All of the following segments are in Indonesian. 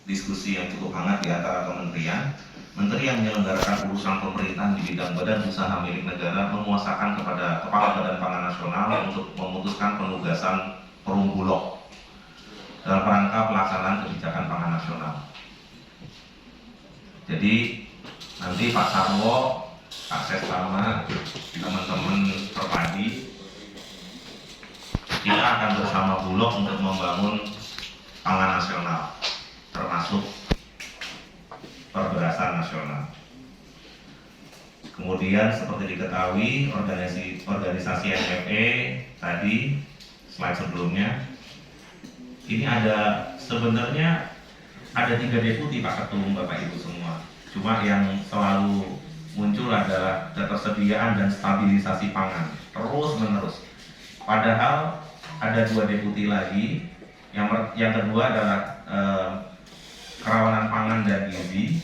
diskusi yang cukup hangat di antara kementerian. Menteri yang menyelenggarakan urusan pemerintahan di bidang badan usaha milik negara menguasakan kepada Kepala Badan Pangan Nasional untuk memutuskan penugasan Perum Bulog dalam rangka pelaksanaan kebijakan pangan nasional. Jadi nanti Pak Sarwo, Pak Sestama, teman-teman Perpadi, kita akan bersama Bulog untuk membangun pangan nasional, termasuk perberasan nasional. Kemudian seperti diketahui organisasi MFE tadi slide sebelumnya ini sebenarnya ada 3 deputi Pak Ketum, Bapak Ibu semua. Cuma yang selalu muncul adalah ketersediaan dan stabilisasi pangan terus menerus. Padahal ada 2 deputi lagi. Yang kedua adalah kerawanan pangan dan gizi.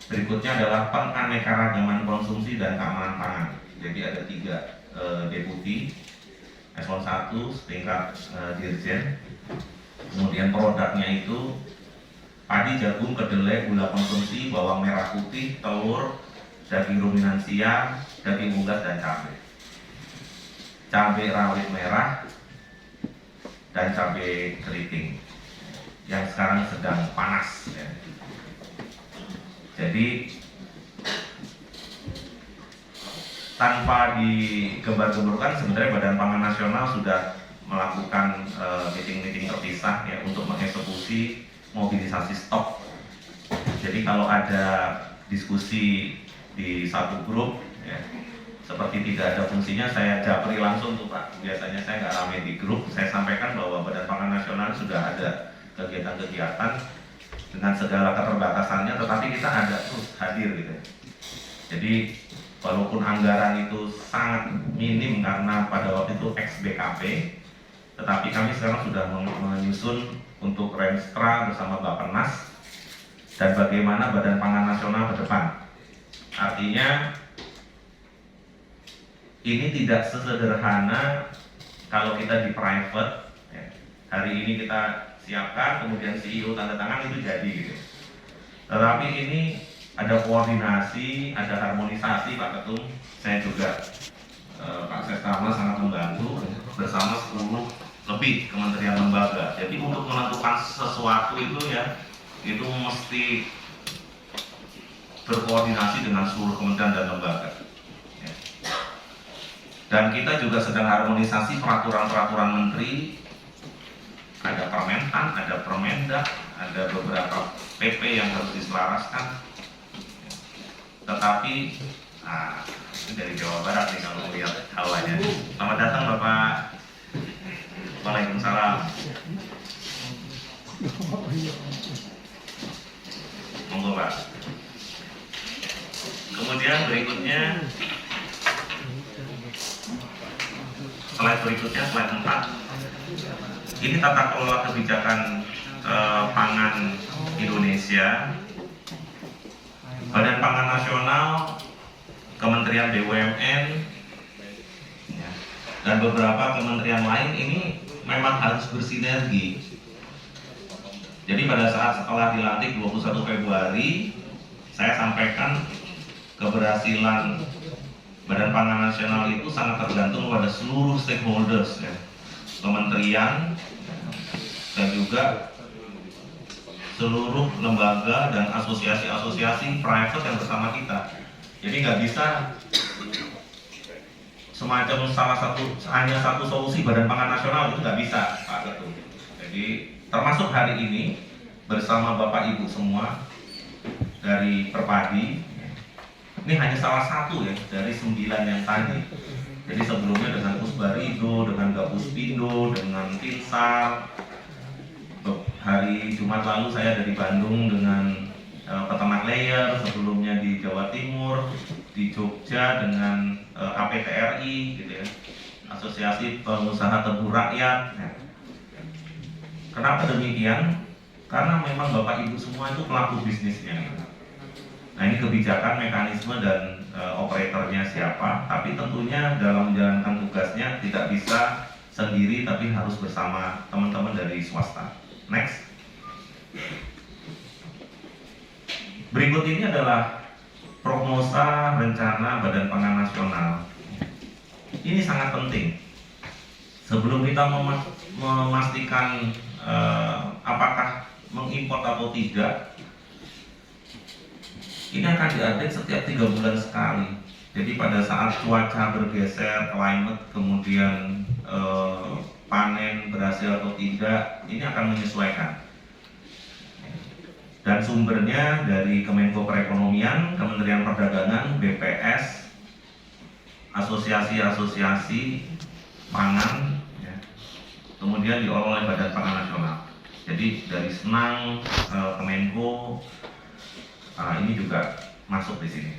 Berikutnya adalah penganekaragaman konsumsi dan keamanan pangan. Jadi ada 3 deputi, eselon 1 setingkat dirjen. Kemudian produknya itu padi, jagung, kedelai, gula konsumsi, bawang merah putih, telur, daging ruminansia, daging unggas, dan cabai. Cabai rawit merah dan cabai keriting yang sekarang sedang panas ya. Jadi tanpa digembar-gemburkan sebenarnya Badan Pangan Nasional sudah melakukan meeting-meeting terpisah ya untuk mengeksekusi mobilisasi stok. Jadi kalau ada diskusi di satu grup ya, seperti tidak ada fungsinya, saya japri langsung tuh Pak. Biasanya saya nggak rame di grup, saya sampaikan bahwa Badan Pangan Nasional sudah ada kegiatan-kegiatan dengan segala keterbatasannya, tetapi kita ada terus hadir gitu. Jadi walaupun anggaran itu sangat minim karena pada waktu itu ex BKP, tetapi kami sekarang sudah menyusun untuk Remstra bersama Bappenas dan bagaimana Badan Pangan Nasional ke depan. Artinya ini tidak sesederhana kalau kita di private ya. Hari ini kita siapkan, kemudian CEO tanda tangan itu jadi gitu. Tetapi ini ada koordinasi, ada harmonisasi Pak Ketum. Saya juga Pak Sestama sangat membantu bersama 10 lebih kementerian lembaga. Jadi untuk menentukan sesuatu itu ya, itu mesti berkoordinasi dengan seluruh kementerian dan lembaga. Ya. Dan kita juga sedang harmonisasi peraturan-peraturan menteri. Ada Permentan, ada Permendak, ada beberapa PP yang harus diselaraskan. Tetapi, ini dari Jawa Barat nih kalau lihat hawanya. Selamat datang Bapak. Waalaikumsalam. Monggo Pak. Kemudian berikutnya, slide berikutnya, slide 4. Ini tata kelola kebijakan pangan Indonesia. Badan Pangan Nasional, Kementerian BUMN, ya, dan beberapa kementerian lain ini memang harus bersinergi. Jadi pada saat setelah dilantik 21 Februari, saya sampaikan keberhasilan Badan Pangan Nasional itu sangat tergantung pada seluruh stakeholders, ya, kementerian dan juga seluruh lembaga dan asosiasi-asosiasi private yang bersama kita. Jadi nggak bisa semacam hanya satu solusi Badan Pangan Nasional, itu nggak bisa Pak Ketum. Jadi termasuk hari ini bersama Bapak Ibu semua dari Perpadi, ini hanya salah satu ya dari 9 yang tadi. Jadi sebelumnya dengan Pusbarido, dengan Gapuspindo, dengan Tinsar. Hari Jumat lalu saya dari Bandung dengan peternak layer, sebelumnya di Jawa Timur, di Jogja dengan APTRI gitu ya, Asosiasi Pengusaha Tebu Rakyat. Nah, kenapa demikian? Karena memang Bapak Ibu semua itu pelaku bisnisnya. Nah ini kebijakan, mekanisme dan operatornya siapa, tapi tentunya dalam menjalankan tugasnya tidak bisa sendiri, tapi harus bersama teman-teman dari swasta. Next. Berikut ini adalah prognosa rencana Badan Pangan Nasional. Ini sangat penting. Sebelum kita memastikan apakah mengimpor atau tidak, ini akan diupdate setiap 3 bulan sekali. Jadi pada saat cuaca bergeser, climate, kemudian panen berhasil atau tidak, ini akan menyesuaikan. Dan sumbernya dari Kemenko Perekonomian, Kementerian Perdagangan, BPS, asosiasi-asosiasi pangan, ya. Kemudian diolah oleh Badan Pangan Nasional. Jadi dari Senang, Kemenko, ini juga masuk di sini.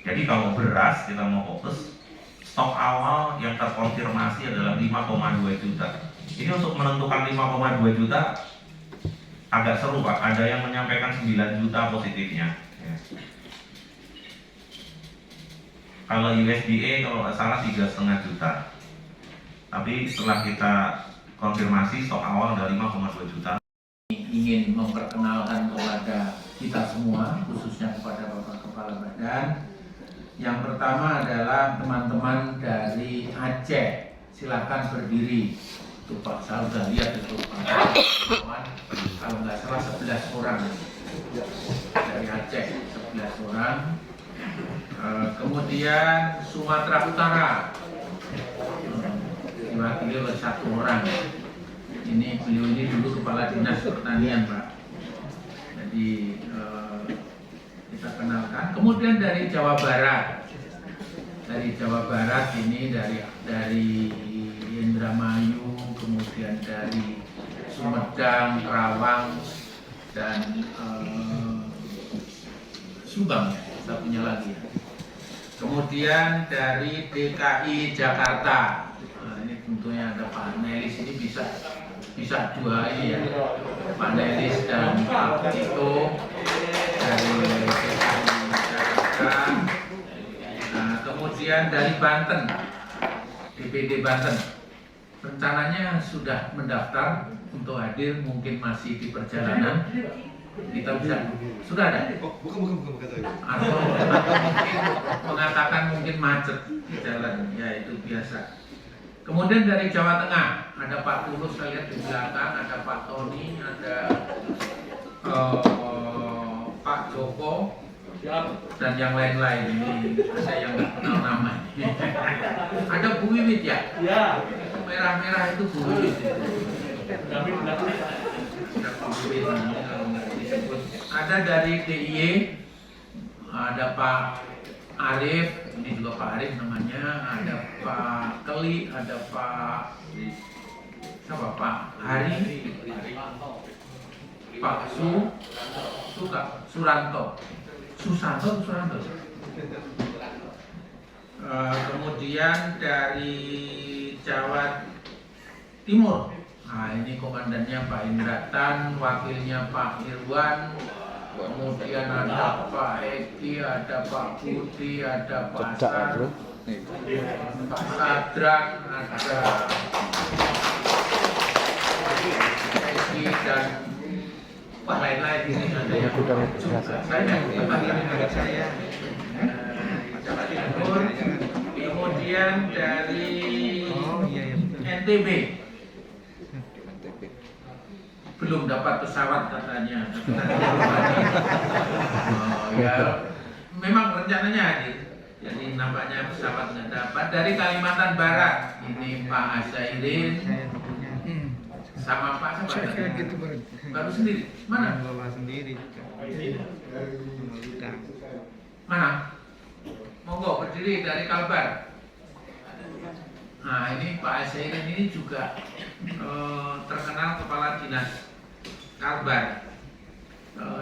Jadi kalau beras kita mau fokus, stok awal yang terkonfirmasi adalah 5,2 juta. Ini untuk menentukan 5,2 juta agak seru Pak, ada yang menyampaikan 9 juta positifnya. Ya. Kalau USDA kalau nggak salah 3,5 juta. Tapi setelah kita konfirmasi stok awal ada 5,2 juta. Ingin memperkenalkan kepada kita semua, khususnya kepada Bapak Kepala Badan. Yang pertama adalah teman-teman dari Aceh, silakan berdiri. Itu Pak, saya sudah lihat itu Pak. Kalau nggak salah 11 orang dari Aceh, 11 orang. Kemudian Sumatera Utara diwakili oleh 1 orang. Beliau ini dulu Kepala Dinas Pertanian Pak. Jadi kita kenalkan. Kemudian dari Jawa Barat, ini dari Indramayu, kemudian dari Sumedang, Kerawang, dan Subang ya, satunya lagi ya. Kemudian dari DKI Jakarta, nah, ini tentunya ada Pak Nelis, ini bisa 2 ini ya, Pak Nelis dan Pak Tito dari DKI Jakarta. Nah, kemudian dari Banten, DPD Banten, rencananya sudah mendaftar untuk hadir, mungkin masih di perjalanan. Kita bisa, sudah ada? Bukan. Atau mungkin mengatakan mungkin macet di jalan, ya itu biasa. Kemudian dari Jawa Tengah, ada Pak Tulus saya lihat di belakang, ada Pak Tony, ada Pak Joko, dan yang lain-lain. Ini ada yang nggak kenal nama. Ada Bu Wiwit ya? Ya. Merah-merah itu Bu Wiwit. Ada Bu Wiwit nanti kalau nggak disebut. Ada dari DIY, ada Pak Arif, ini juga Pak Arif namanya. Ada Pak Keli, ada Pak siapa? Pak Hari, Pak Suranto. Kemudian dari Jawa Timur, nah ini komandannya Pak Indratan, wakilnya Pak Irwan, kemudian ada Pak Eki, ada Pak Putih, ada Pak Hasan, Pak Sadran, ada Eki dan Pak lain-lain ini ada yang saya kemudian dari NTB belum dapat pesawat katanya. Ya memang rencananya hadir, jadi nampaknya pesawat nggak dapat. Dari Kalimantan Barat ini Pak Azairin sama Pak siapa? Baru sendiri. Mana? Bawa sendiri. Mana? Monggo berdiri dari Kalbar. Nah ini Pak Azairin ini juga terkenal Kepala Dinas Kalbar.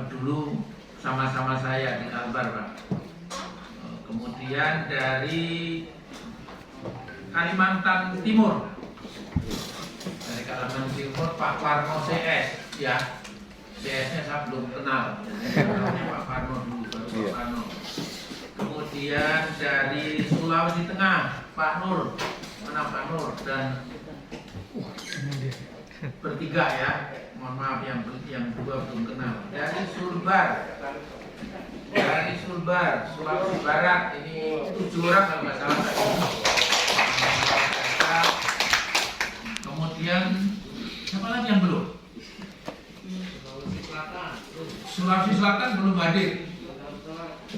Dulu sama-sama saya di Kalbar Pak. Kemudian dari Kalimantan Timur, dari Kalimantan Timur Pak Warno CS ya. CS-nya saya belum kenal. Pak Warno dulu, baru Pak Warno. Kemudian dari Sulawesi Tengah Pak Nur, mana Pak Nur, dan bertiga ya, mohon mohon maaf yang dua belum kenal. Dari Sulbar, Sulawesi Barat, ini 7 orang kalau nggak salah tadi. Kemudian siapa lagi yang belum? Sulawesi Selatan belum hadir.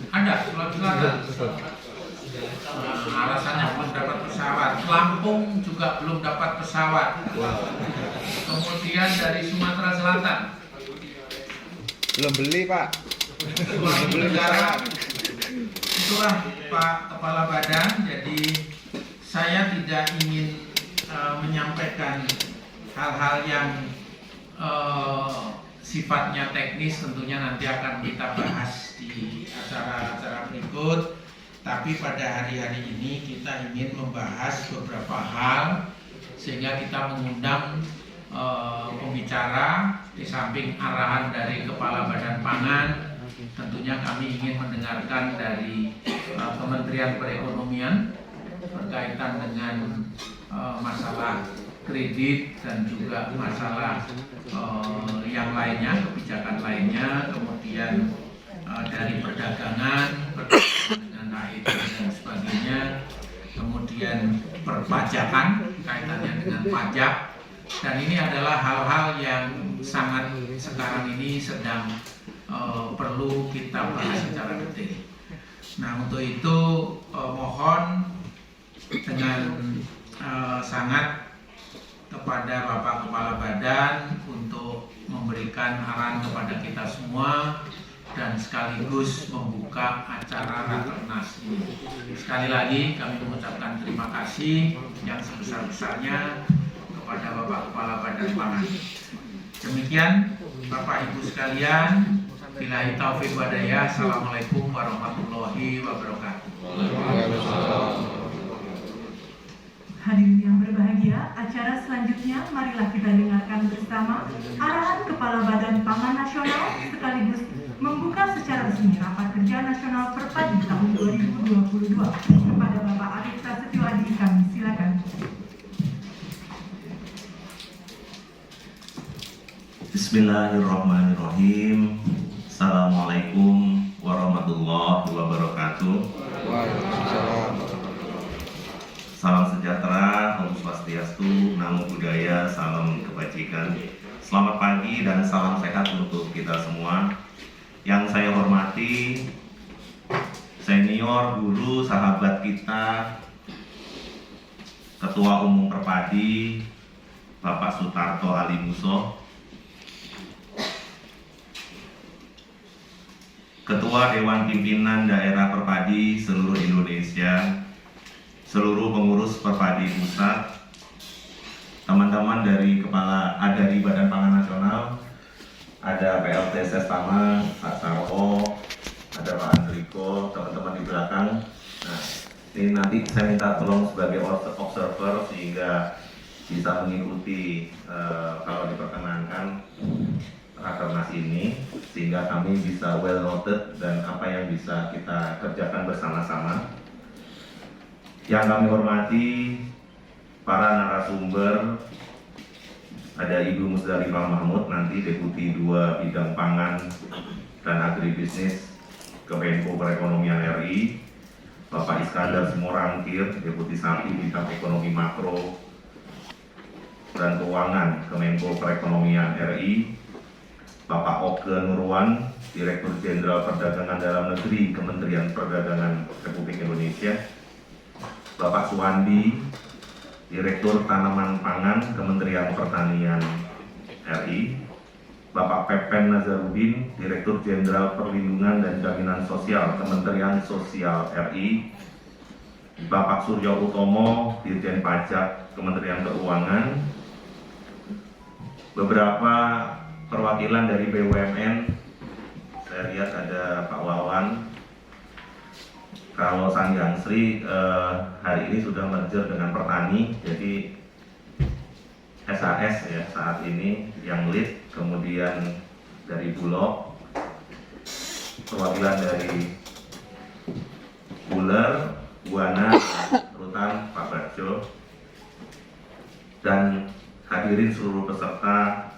Ada Sulawesi Selatan. Alasannya belum dapat pesawat. Lampung juga belum dapat pesawat. Kemudian dari Sumatera Selatan. Belum beli, Pak. Sulawesi Tenggara. Itulah Pak Kepala Badan. Jadi saya tidak ingin menyampaikan hal-hal yang sifatnya teknis, tentunya nanti akan kita bahas di acara-acara berikut. Tapi pada hari-hari ini kita ingin membahas beberapa hal sehingga kita mengundang pembicara. Di samping arahan dari Kepala Badan Pangan, tentunya kami ingin mendengarkan dari Kementerian Perekonomian berkaitan dengan masalah kredit dan juga masalah yang lainnya, kebijakan lainnya. Kemudian dari perdagangan dengan AED dan sebagainya, kemudian perpajakan kaitannya dengan pajak, dan ini adalah hal-hal yang sangat sekarang ini sedang perlu kita bahas secara detail. Nah, untuk itu mohon dengan sangat kepada Bapak Kepala Badan untuk memberikan arahan kepada kita semua dan sekaligus membuka acara Rakernas ini. Sekali lagi kami mengucapkan terima kasih yang sebesar-besarnya kepada Bapak Kepala Badan Pangan. Demikian Bapak Ibu sekalian, billahi taufiq wal hidayah. Assalamualaikum warahmatullahi wabarakatuh. Hadirin yang berbahagia, acara selanjutnya marilah kita dengarkan bersama arahan Kepala Badan Pangan Nasional sekaligus membuka secara resmi Rapat Kerja Nasional Perpadi tahun 2022 kepada Bapak Arief Prasetyo Adi. Kami silakan. Bismillahirrahmanirrahim. Assalamualaikum warahmatullahi wabarakatuh. Salam sejahtera, Om Swastiastu, Namo Buddhaya, salam kebajikan. Selamat pagi dan salam sehat untuk kita semua. Yang saya hormati senior, guru, sahabat kita, Ketua Umum Perpadi, Bapak Sutarto Alimuso, Ketua Dewan Pimpinan Daerah Perpadi seluruh Indonesia, seluruh pengurus Perpadi Pusat, teman-teman dari dari Badan Pangan Nasional, ada PLT Sestama, Pak Sarwo, ada Pak Andriko, teman-teman di belakang. Nah, ini nanti saya minta tolong sebagai observer sehingga bisa mengikuti kalau diperkenankan Rakernas ini, sehingga kami bisa well noted dan apa yang bisa kita kerjakan bersama-sama. Yang kami hormati para narasumber, ada Ibu Musdalifah Mahmud, nanti Deputi 2 Bidang Pangan dan Agribisnis Kemenko Perekonomian RI, Bapak Iskandar Simorangkir, Deputi 1 Bidang Ekonomi Makro dan Keuangan Kemenko Perekonomian RI, Bapak Oke Nurwan, Direktur Jenderal Perdagangan Dalam Negeri Kementerian Perdagangan Republik Indonesia, Bapak Suwandi, Direktur Tanaman Pangan Kementerian Pertanian RI, Bapak Pepen Nazarudin, Direktur Jenderal Perlindungan dan Jaminan Sosial Kementerian Sosial RI, Bapak Suryo Utomo, Dirjen Pajak Kementerian Keuangan, beberapa perwakilan dari BUMN, saya lihat ada Pak Wawan. Kalau Sanggang Sri hari ini sudah merger dengan Pertani, jadi SAS ya saat ini yang lead, kemudian dari Bulog, perwakilan dari Buler, Buana, Rutan, Pak Barjo, dan hadirin seluruh peserta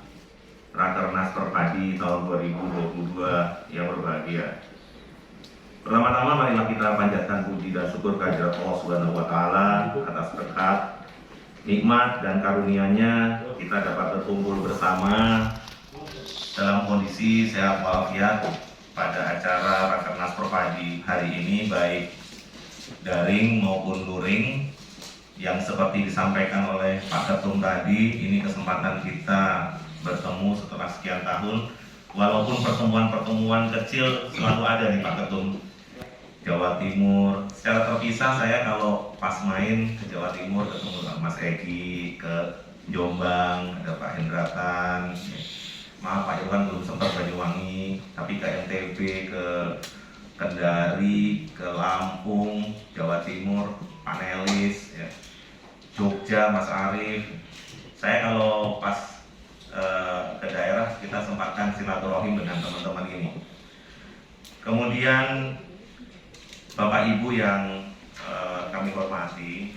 Perpadi tahun 2022 yang berbahagia. Pertama-tama marilah kita panjatkan puji dan syukur kehadirat Allah Subhanahu wa taala atas berkat, nikmat dan karunia-Nya kita dapat berkumpul bersama dalam kondisi sehat walafiat pada acara Rakernas Perpadi hari ini, baik daring maupun luring. Yang seperti disampaikan oleh Pak Ketum tadi, ini kesempatan kita bertemu setelah sekian tahun. Walaupun pertemuan-pertemuan kecil selalu ada nih Pak Ketum. Jawa Timur, secara terpisah saya kalau pas main ke Jawa Timur ketemu dengan Mas Egi, ke Jombang, ada Pak Hendratan. Maaf Pak Irwan belum sempat Banyuwangi, tapi ke NTB, ke Kendari, ke Lampung, Jawa Timur, panelis, ya. Jogja, Mas Arief. Saya kalau pas ke daerah kita sempatkan silaturahim dengan teman-teman ini. Kemudian Bapak Ibu yang kami hormati,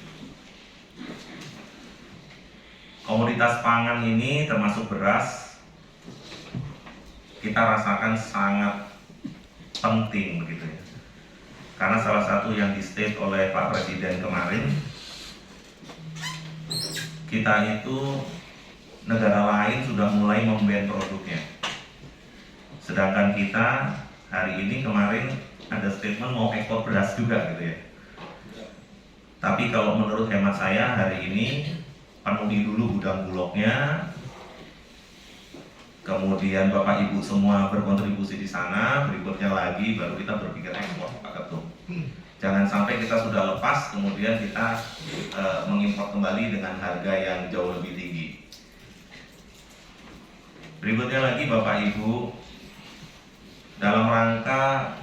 komoditas pangan ini termasuk beras, kita rasakan sangat penting begitu ya. Karena salah satu yang di state oleh Pak Presiden kemarin, kita itu negara lain sudah mulai memban produknya. Sedangkan kita hari ini kemarin ada statement mau ekspor beras juga gitu ya. Tapi kalau menurut hemat saya hari ini penuhi dulu gudang bulognya. Kemudian Bapak Ibu semua berkontribusi di sana, berikutnya lagi baru kita berpikir ekspor, Pak Ketum. Jangan sampai kita sudah lepas, kemudian kita mengimpor kembali dengan harga yang jauh lebih tinggi. Berikutnya lagi Bapak Ibu, dalam rangka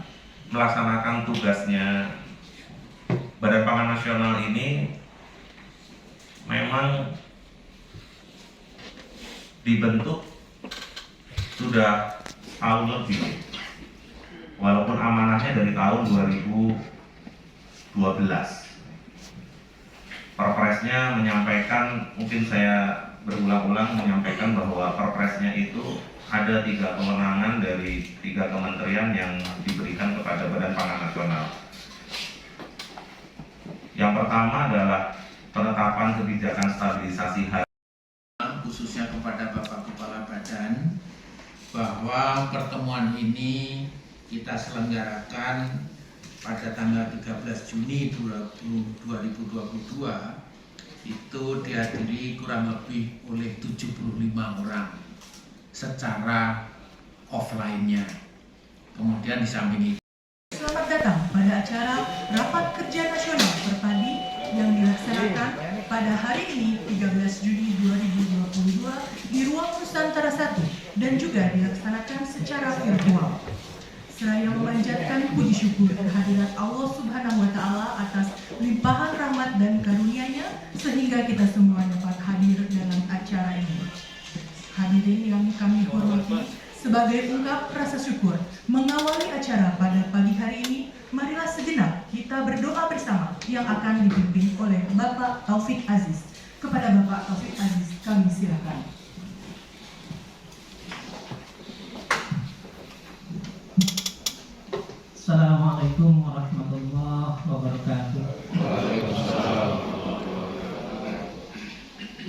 melaksanakan tugasnya Badan Pangan Nasional ini memang dibentuk sudah tahun lebih, walaupun amanahnya dari tahun 2012. Perpresnya menyampaikan, mungkin saya berulang-ulang menyampaikan bahwa perpresnya itu ada 3 kewenangan dari 3 kementerian yang diberikan kepada Badan Pangan Nasional. Yang pertama adalah penetapan kebijakan stabilisasi harga, khususnya kepada Bapak Kepala Badan, bahwa pertemuan ini kita selenggarakan pada tanggal 13 Juni 2022 itu dihadiri kurang lebih oleh 75 orang secara offline-nya. Kemudian di samping itu, Selamat datang pada acara Rapat Kerja Nasional Perpadi yang dilaksanakan pada hari ini 13 Juni 2022 di Ruang Nusantara 1 dan juga dilaksanakan secara virtual. Seraya memanjatkan puji syukur kehadirat Allah Subhanahu wa taala atas limpahan rahmat dan karunia-Nya sehingga kita semua dapat hadir dalam acara ini. Hadirin yang kami hormati, sebagai ungkap rasa syukur mengawali acara pada pagi hari ini, marilah sejenak kita berdoa bersama yang akan dipimpin oleh Bapak Taufik Aziz. Kepada Bapak Taufik Aziz kami silakan. Assalamualaikum warahmatullahi wabarakatuh.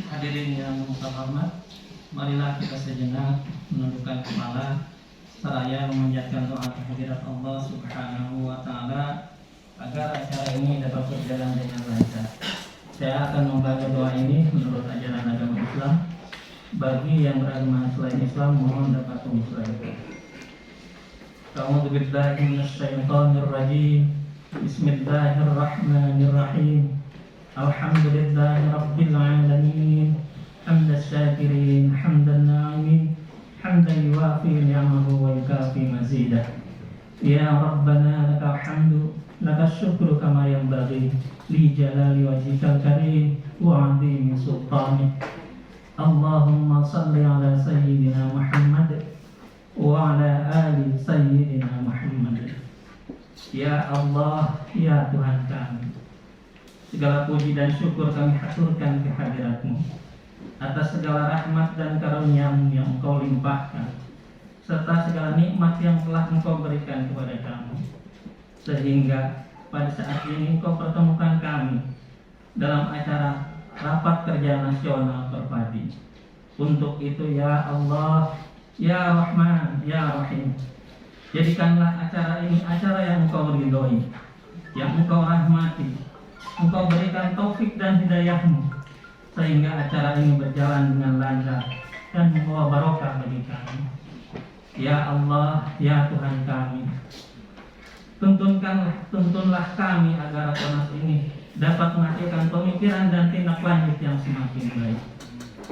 Hadirin yang terhormat, marilah kita sejenak menundukkan kepala seraya memanjatkan doa kehadirat Allah Subhanahu wa taala agar acara ini dapat berjalan dengan lancar. Saya akan membaca doa ini menurut ajaran agama Islam. Bagi yang beragama selain Islam mohon dapat menyesuaikan. A'udzu billahi minasyaitonir rajim. Bismillahirrahmanirrahim. Alhamdulillahi rabbil alamin. Hamdas syakirin, hamdan na'imin, hamdan yuwafi ni'amahu wa yukafi mazidah. Ya Rabbana lakal hamdu, lakal syukru kama yanbaghi li jalali wajhikal karim wa 'azimi sultanik. Allahumma salli ala sayyidina Muhammad wa ala ali sayyidina Muhammad. Ya Allah, ya Tuhan kami, segala puji dan syukur kami haturkan kehadirat-Mu atas segala rahmat dan karunia-Mu yang Engkau limpahkan serta segala nikmat yang telah Engkau berikan kepada kami, sehingga pada saat ini Engkau pertemukan kami dalam acara rapat kerja nasional Perpadi. Untuk itu ya Allah, ya Rahman, ya Rahim, jadikanlah acara ini acara yang Engkau ridhoi, yang Engkau rahmati, Engkau berikan taufik dan hidayah-Mu, sehingga acara ini berjalan dengan lancar dan membawa barokah bagi kami. Ya Allah, ya Tuhan kami, tuntunlah kami agar Rakornas ini dapat menghasilkan pemikiran dan tindak lanjut yang semakin baik.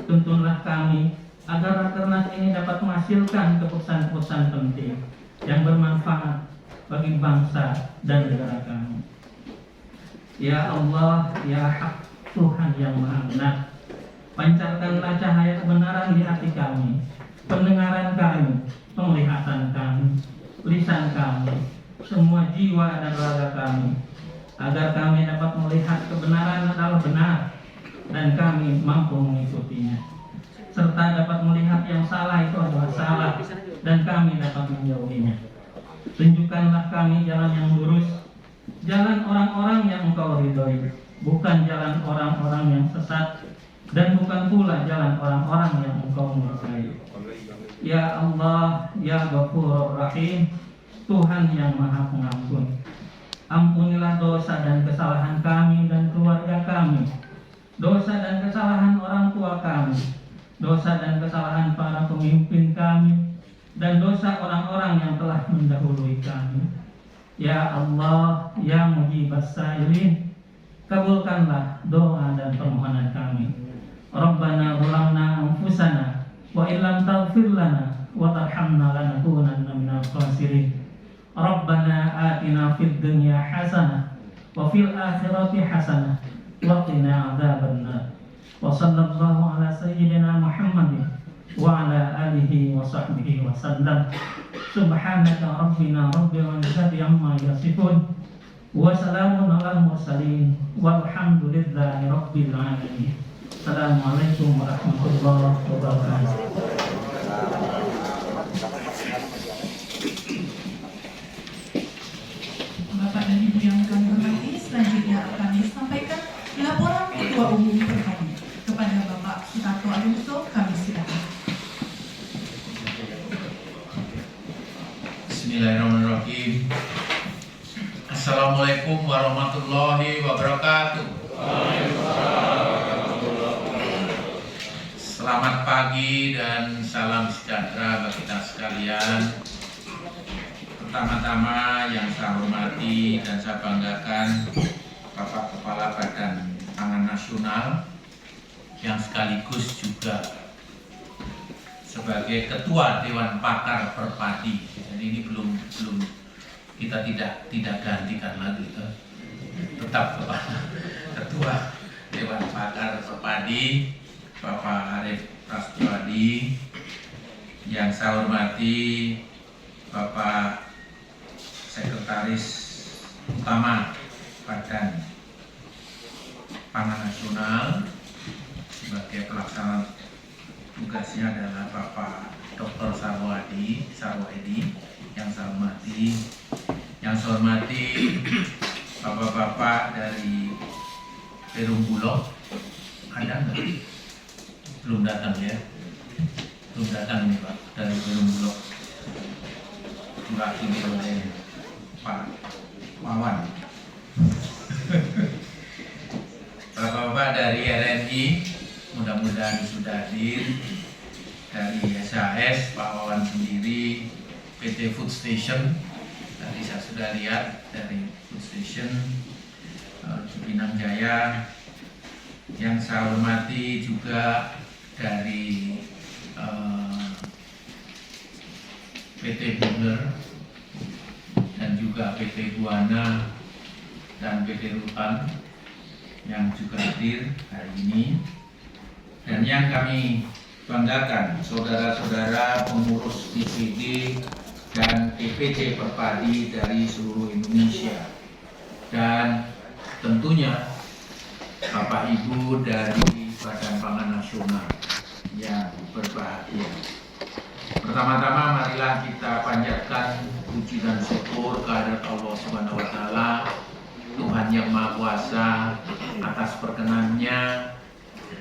Tuntunlah kami agar Rakornas ini dapat menghasilkan keputusan-keputusan penting yang bermanfaat bagi bangsa dan negara kami. Ya Allah, ya Hak, Tuhan yang Maha Benar, pancarkanlah cahaya kebenaran di hati kami, pendengaran kami, penglihatan kami, lisan kami, semua jiwa dan raga kami, agar kami dapat melihat kebenaran adalah benar dan kami mampu mengikutinya, serta dapat melihat yang salah itu adalah salah dan kami dapat menjauhinya. Tunjukkanlah kami jalan yang lurus, jalan orang-orang yang Engkau ridhoi, bukan jalan orang-orang yang sesat, dan bukan pula jalan orang-orang yang Engkau murkai. Ya Allah, ya Ghafurur Rahim, Tuhan yang Maha Pengampun, ampunilah dosa dan kesalahan kami dan keluarga kami, dosa dan kesalahan orang tua kami, dosa dan kesalahan para pemimpin kami, dan dosa orang-orang yang telah mendahului kami. Ya Allah, ya Mujibas Sa'ilin, kabulkanlah doa dan permohonan kami. Rabbana zalamna anfusana wa illam taghfir lana wa tarhamna lanakunanna minal khasirin. Rabbana atina fid dunya hasanah wa fil akhirati hasanah wa qina adzabannar. Wa sallallahu ala sayyidina Muhammadin wa ala alihi wa sahbihi wa sallam. Subhanaka rabbina rabbil izzati amma yasifun wa salamun alal mursalin walhamdulillahi rabbil alamin. Assalamualaikum warahmatullahi wabarakatuh. Bapak dan Ibu yang kami hormati, selanjutnya akan disampaikan laporan Ketua Umum Perpadi. Kepada Bapak Sutarto Alonso, kami silakan. Bismillahirrahmanirrahim. Assalamualaikum warahmatullahi wabarakatuh. Selamat pagi dan salam sejahtera bagi kita sekalian. Pertama-tama yang saya hormati dan saya banggakan Bapak Kepala Badan Pangan Nasional yang sekaligus juga sebagai Ketua Dewan Pakar Perpadi. Jadi ini belum kita tidak gantikan lagi, tetap Ketua Dewan Pakar Perpadi Bapak Arief Prasetyo. Yang saya hormati Bapak Sekretaris Utama Badan Pangan Nasional, sebagai pelaksana tugasnya adalah Bapak Dr. Sarwedi. Yang saya hormati Bapak-bapak dari Perum Bulog. Ada nggak? Belum datang ya? Belum datang nih Pak dari Perum Bulog, diwakili oleh Pak Wawan. Bapak-bapak dari RNI mudah-mudahan sudah hadir. Dari SAS Pak Wawan sendiri, PT Food Station tadi saya sudah lihat dari Food Station Cipinang Jaya. Yang saya hormati juga dari PT Bunger dan juga PT Buana dan PT Rutan yang juga hadir hari ini. Dan yang kami banggakan saudara-saudara pengurus DPD dan DPC Perpadi dari seluruh Indonesia, dan tentunya Bapak Ibu dari Badan Pangan Nasional yang berbahagia. Pertama-tama marilah kita panjatkan puji dan syukur kehadirat Allah Subhanahu wa taala, Tuhan yang Maha Kuasa, atas perkenannya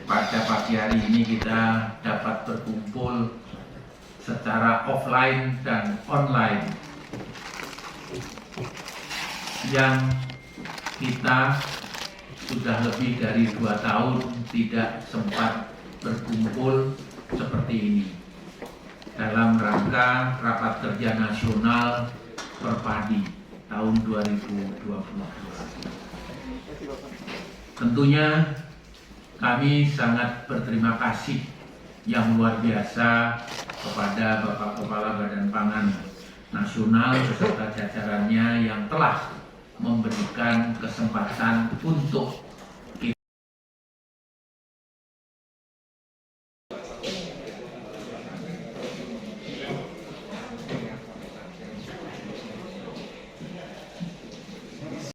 pada pagi hari ini kita dapat berkumpul secara offline dan online, yang kita sudah lebih dari 2 tahun tidak sempat berkumpul seperti ini dalam rangka rapat kerja nasional Perpadi tahun 2022. Tentunya kami sangat berterima kasih yang luar biasa kepada Bapak Kepala Badan Pangan Nasional beserta jajarannya yang telah memberikan kesempatan untuk